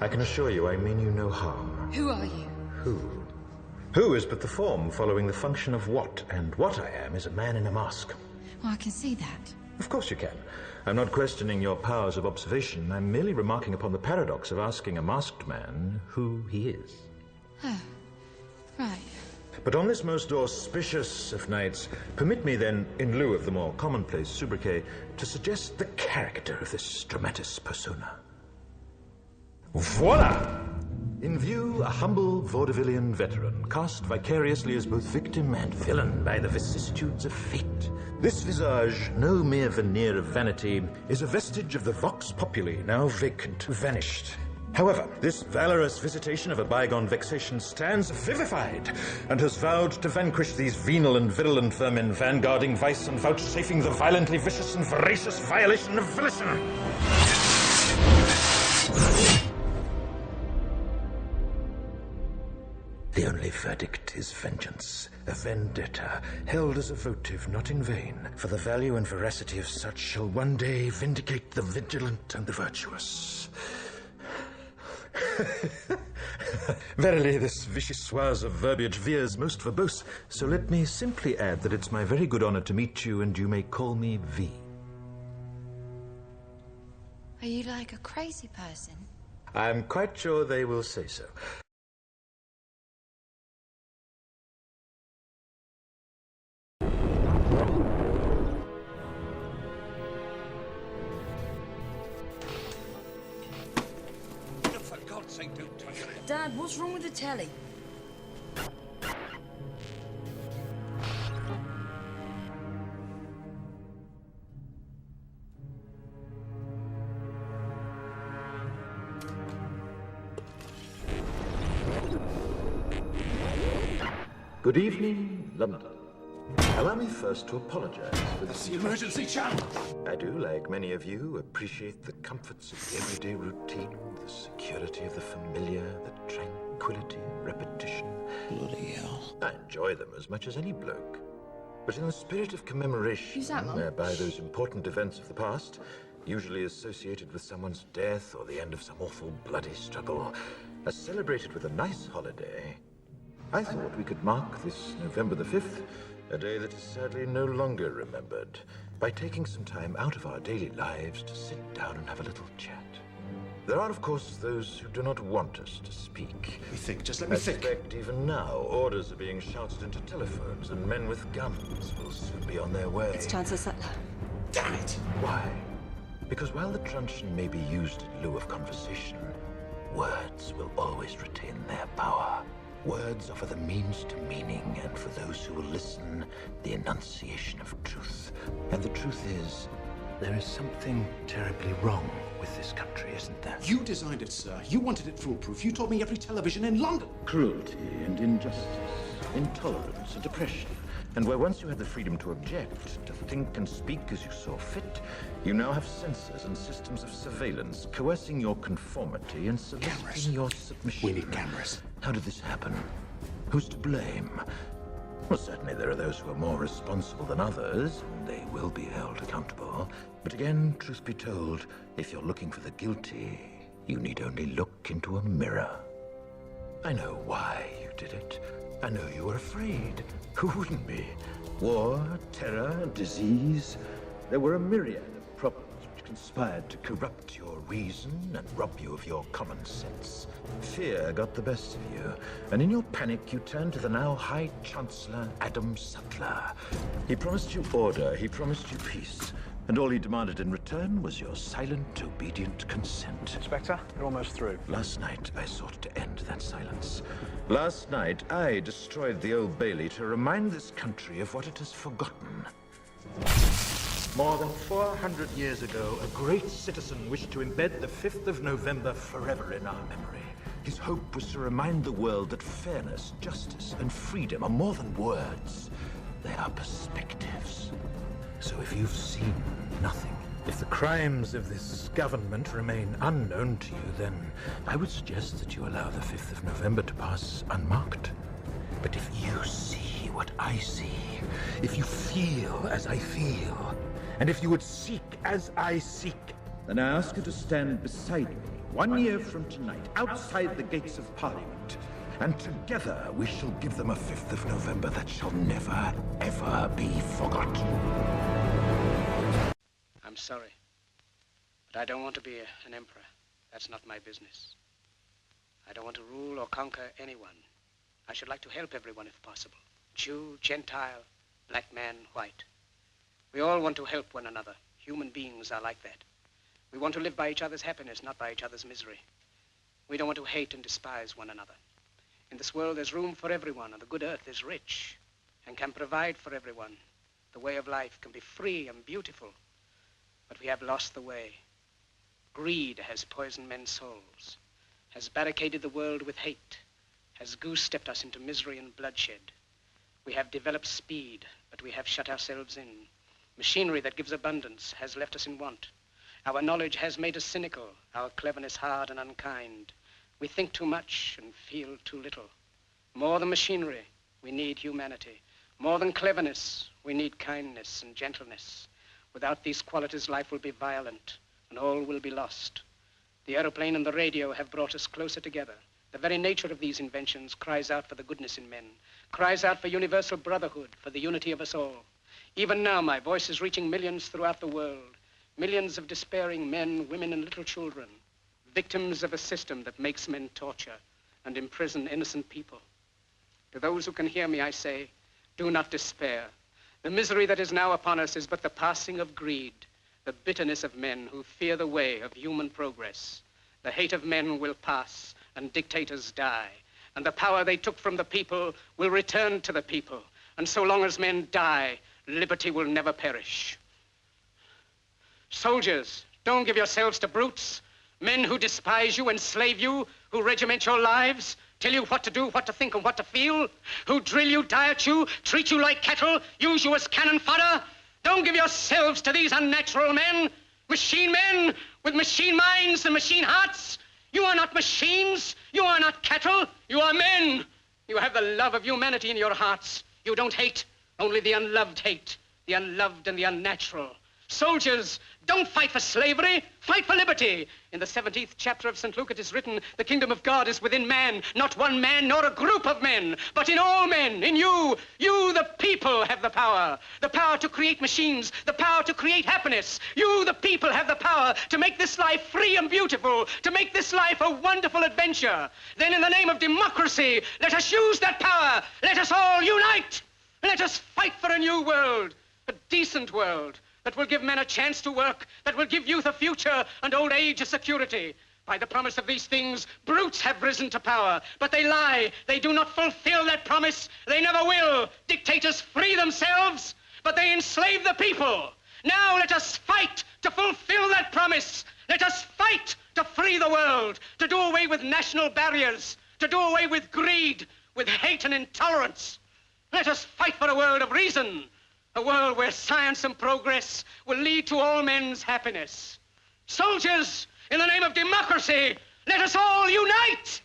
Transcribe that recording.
I can assure you I mean you no harm. Who are you? Who? Who is but the form following the function of what, and what I am is a man in a mask. Well, I can see that. Of course you can. I'm not questioning your powers of observation. I'm merely remarking upon the paradox of asking a masked man who he is. Oh, right. But on this most auspicious of nights, permit me then, in lieu of the more commonplace sobriquet, to suggest the character of this dramatis persona. Voila! In view, a humble vaudevillian veteran, cast vicariously as both victim and villain by the vicissitudes of fate. This visage, no mere veneer of vanity, is a vestige of the vox populi, now vacant, vanished. However, this valorous visitation of a bygone vexation stands vivified, and has vowed to vanquish these venal and virulent vermin, vanguarding vice and vouchsafing the violently vicious and voracious violation of volition. The only verdict is vengeance, a vendetta, held as a votive not in vain, for the value and veracity of such shall one day vindicate the vigilant and the virtuous. Verily, this vichyssoise of verbiage veers most verbose, so let me simply add that it's my very good honor to meet you, and you may call me V. Are you like a crazy person? I'm quite sure they will say so. Dad, what's wrong with the telly? Good evening, London. Allow me first to apologize for this. The emergency channel! I do, like many of you, appreciate the comforts of the everyday routine, the security of the familiar, the tranquility, repetition. Bloody hell. I enjoy them as much as any bloke. But in the spirit of commemoration, Who's that, Mum? whereby those important events of the past, usually associated with someone's death or the end of some awful bloody struggle, are celebrated with a nice holiday, I thought we could mark this November the 5th, a day that is sadly no longer remembered, by taking some time out of our daily lives to sit down and have a little chat. There are, of course, those who do not want us to speak. Let me think, just let I me think. suspect even now, orders are being shouted into telephones, and men with guns will soon be on their way. It's Chancellor Sutler. Damn it! Why? Because while the truncheon may be used in lieu of conversation, words will always retain their power. Words offer the means to meaning, and for those who will listen, the enunciation of truth. And the truth is, there is something terribly wrong with this country, isn't there? You designed it, sir. You wanted it foolproof. You told me every television in London. Cruelty and injustice, intolerance and oppression. And where once you had the freedom to object, to think and speak as you saw fit, you now have censors and systems of surveillance coercing your conformity and soliciting Cameras. your submission. We need cameras. How did this happen? Who's to blame? Well, certainly there are those who are more responsible than others, and they will be held accountable. But again, truth be told, if you're looking for the guilty, you need only look into a mirror. I know why you did it. I know you were afraid. Who wouldn't be? War, terror, disease. There were a myriad of problems which conspired to corrupt your reason and rob you of your common sense. Fear got the best of you, and in your panic you turned to the now High Chancellor Adam Sutler. He promised you order, he promised you peace, and all he demanded in return was your silent, obedient consent. Inspector, you're almost through. Last night, I sought to end that silence. Last night, I destroyed the Old Bailey to remind this country of what it has forgotten. More than 400 years ago, a great citizen wished to embed the 5th of November forever in our memory. His hope was to remind the world that fairness, justice, and freedom are more than words. They are perspectives. So if you've seen nothing, if the crimes of this government remain unknown to you, then I would suggest that you allow the 5th of November to pass unmarked. But if you see what I see, if you feel as I feel, and if you would seek as I seek, then I ask you to stand beside me 1 year from tonight, outside the gates of Parliament. And together we shall give them a 5th of November that shall never, ever be forgot. I'm sorry, but I don't want to be an emperor. That's not my business. I don't want to rule or conquer anyone. I should like to help everyone if possible. Jew, Gentile, black man, white. We all want to help one another. Human beings are like that. We want to live by each other's happiness, not by each other's misery. We don't want to hate and despise one another. In this world, there's room for everyone, and the good earth is rich and can provide for everyone. The way of life can be free and beautiful, but we have lost the way. Greed has poisoned men's souls, has barricaded the world with hate, has goose-stepped us into misery and bloodshed. We have developed speed, but we have shut ourselves in. Machinery that gives abundance has left us in want. Our knowledge has made us cynical, our cleverness hard and unkind. We think too much and feel too little. More than machinery, we need humanity. More than cleverness, we need kindness and gentleness. Without these qualities, life will be violent and all will be lost. The aeroplane and the radio have brought us closer together. The very nature of these inventions cries out for the goodness in men, cries out for universal brotherhood, for the unity of us all. Even now, my voice is reaching millions throughout the world, millions of despairing men, women, and little children, victims of a system that makes men torture and imprison innocent people. To those who can hear me, I say, do not despair. The misery that is now upon us is but the passing of greed, the bitterness of men who fear the way of human progress. The hate of men will pass and dictators die, and the power they took from the people will return to the people. And so long as men die, liberty will never perish. Soldiers, don't give yourselves to brutes, men who despise you, enslave you, who regiment your lives, tell you what to do, what to think, and what to feel, who drill you, diet you, treat you like cattle, use you as cannon fodder. Don't give yourselves to these unnatural men, machine men with machine minds and machine hearts. You are not machines. You are not cattle. You are men. You have the love of humanity in your hearts. You don't hate, only the unloved hate, the unloved and the unnatural. Soldiers, don't fight for slavery, fight for liberty. In the 17th chapter of St. Luke it is written, the kingdom of God is within man, not one man nor a group of men, but in all men, in you. You, the people, have the power to create machines, the power to create happiness. You, the people, have the power to make this life free and beautiful, to make this life a wonderful adventure. Then in the name of democracy, let us use that power. Let us all unite. Let us fight for a new world, a decent world, that will give men a chance to work, that will give youth a future and old age a security. By the promise of these things, brutes have risen to power, but they lie. They do not fulfill that promise. They never will. Dictators free themselves, but they enslave the people. Now let us fight to fulfill that promise. Let us fight to free the world, to do away with national barriers, to do away with greed, with hate and intolerance. Let us fight for a world of reason, a world where science and progress will lead to all men's happiness. Soldiers, in the name of democracy, let us all unite!